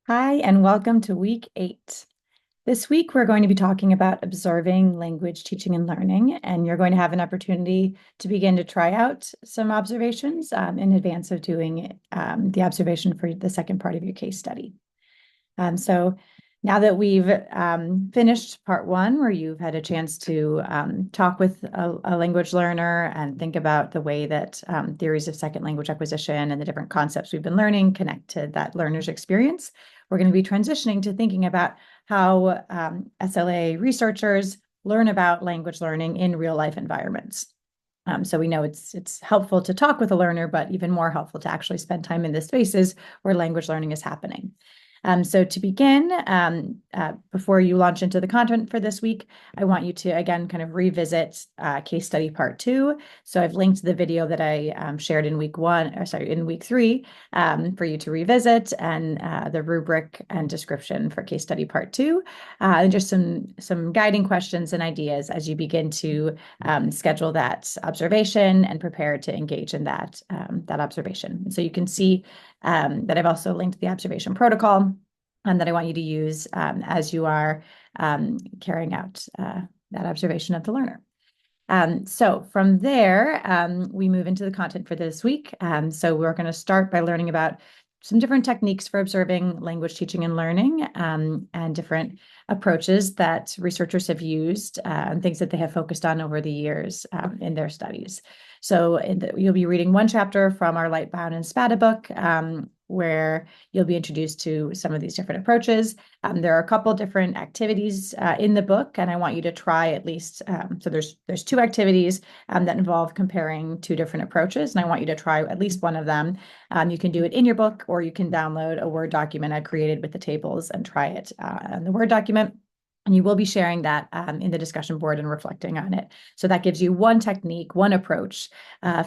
Hi, and welcome to week 8. This week, we're going to be talking about observing language teaching and learning, and you're going to have an opportunity to begin to try out some observations in advance of doing the observation for the second part of your case study. So now that we've finished part one, where you've had a chance to talk with a language learner and think about the way that theories of second language acquisition and the different concepts we've been learning connect to that learner's experience, we're going to be transitioning to thinking about how SLA researchers learn about language learning in real life environments. So we know it's helpful to talk with a learner, but even more helpful to actually spend time in the spaces where language learning is happening. So to begin, before you launch into the content for this week, I want you to, again, kind of revisit case study part 2. So I've linked the video that I shared in week 1, or sorry, in week 3, for you to revisit, and the rubric and description for case study part 2, and just some guiding questions and ideas as you begin to schedule that observation and prepare to engage in that observation. So you can see that I've also linked the observation protocol that I want you to use as you are carrying out that observation of the learner. So from there, we move into the content for this week. So we're going to start by learning about some different techniques for observing language teaching and learning, and different approaches that researchers have used and things that they have focused on over the years in their studies. So you'll be reading one chapter from our Lightbound and Spada book, where you'll be introduced to some of these different approaches. There are a couple different activities in the book, and I want you to try at least, so there's 2 activities that involve comparing 2 different approaches, and I want you to try at least one of them. You can do it in your book, or you can download a Word document I created with the tables and try it on the Word document. And you will be sharing that in the discussion board and reflecting on it. So that gives you one technique, one approach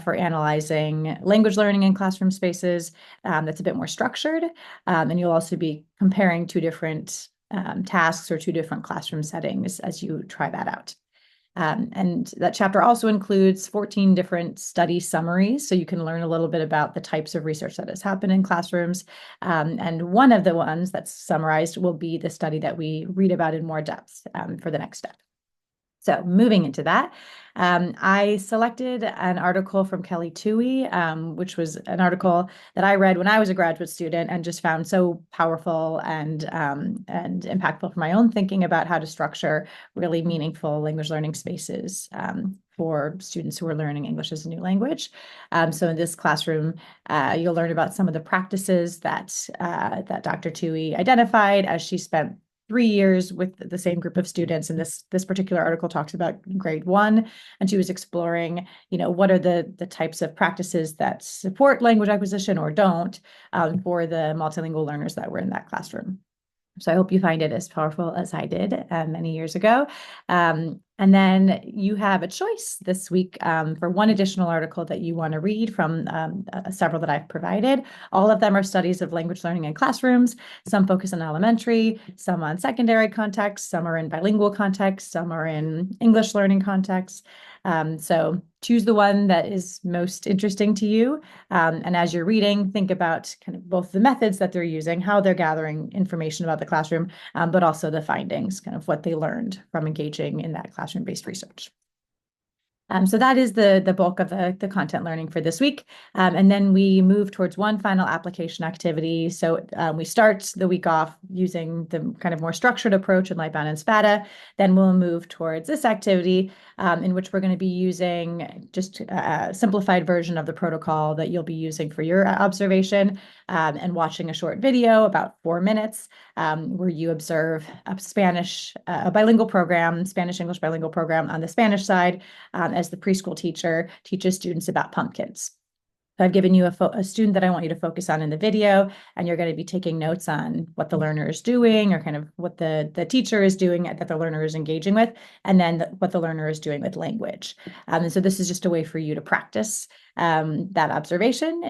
for analyzing language learning in classroom spaces that's a bit more structured. And you'll also be comparing 2 different tasks or 2 different classroom settings as you try that out. And that chapter also includes 14 different study summaries, so you can learn a little bit about the types of research that has happened in classrooms. And one of the ones that's summarized will be the study that we read about in more depth for the next step. So moving into that, I selected an article from Kelly Toohey, which was an article that I read when I was a graduate student and just found so powerful and impactful for my own thinking about how to structure really meaningful language learning spaces for students who are learning English as a new language. So in this classroom, you'll learn about some of the practices that Dr. Toohey identified as she spent 3 years with the same group of students. And this particular article talks about grade 1, and she was exploring, what are the types of practices that support language acquisition or don't for the multilingual learners that were in that classroom. So I hope you find it as powerful as I did many years ago. And then you have a choice this week for one additional article that you want to read from several that I've provided. All of them are studies of language learning in classrooms. Some focus on elementary, some on secondary contexts, some are in bilingual contexts, some are in English learning contexts. So choose the one that is most interesting to you. And as you're reading, think about kind of both the methods that they're using, how they're gathering information about the classroom, but also the findings, kind of what they learned from engaging in that classroom-based research. So that is the bulk of the content learning for this week. And then we move towards one final application activity. So we start the week off using the kind of more structured approach in Lightbound and Spada. Then we'll move towards this activity in which we're going to be using just a simplified version of the protocol that you'll be using for your observation, and watching a short video, about 4 minutes, where you observe a bilingual program, Spanish-English bilingual program on the Spanish side, as the preschool teacher teaches students about pumpkins. So I've given you a student that I want you to focus on in the video, and you're going to be taking notes on what the learner is doing, or kind of what the teacher is doing that the learner is engaging with, and then what the learner is doing with language. And so this is just a way for you to practice that observation,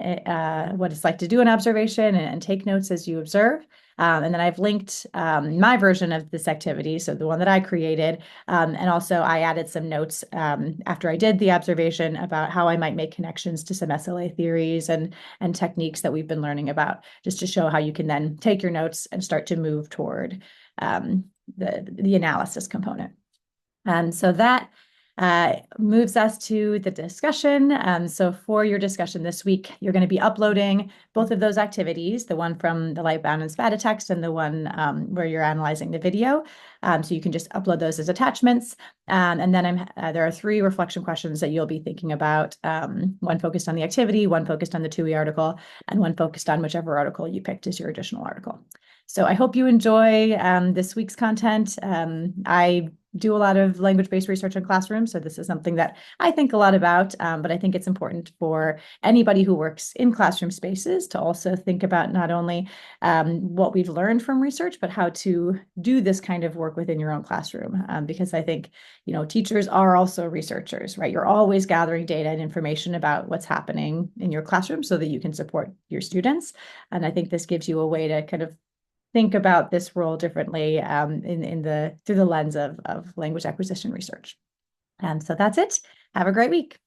what it's like to do an observation and take notes as you observe. And then I've linked my version of this activity, so the one that I created. And also I added some notes after I did the observation about how I might make connections to some SLA theories and techniques that we've been learning about, just to show how you can then take your notes and start to move toward the analysis component. So that moves us to the discussion. So for your discussion this week, you're going to be uploading both of those activities, the one from the Lightbound and SPATA text and the one where you're analyzing the video. So you can just upload those as attachments. And then there are 3 reflection questions that you'll be thinking about, one focused on the activity, one focused on the TUI article, and one focused on whichever article you picked as your additional article. So I hope you enjoy this week's content. I do a lot of language-based research in classrooms, so this is something that I think a lot about, but I think it's important for anybody who works in classroom spaces to also think about not only what we've learned from research, but how to do this kind of work within your own classroom, because I think, teachers are also researchers, right? You're always gathering data and information about what's happening in your classroom so that you can support your students, and I think this gives you a way to kind of think about this role differently through the lens of language acquisition research. So that's it. Have a great week.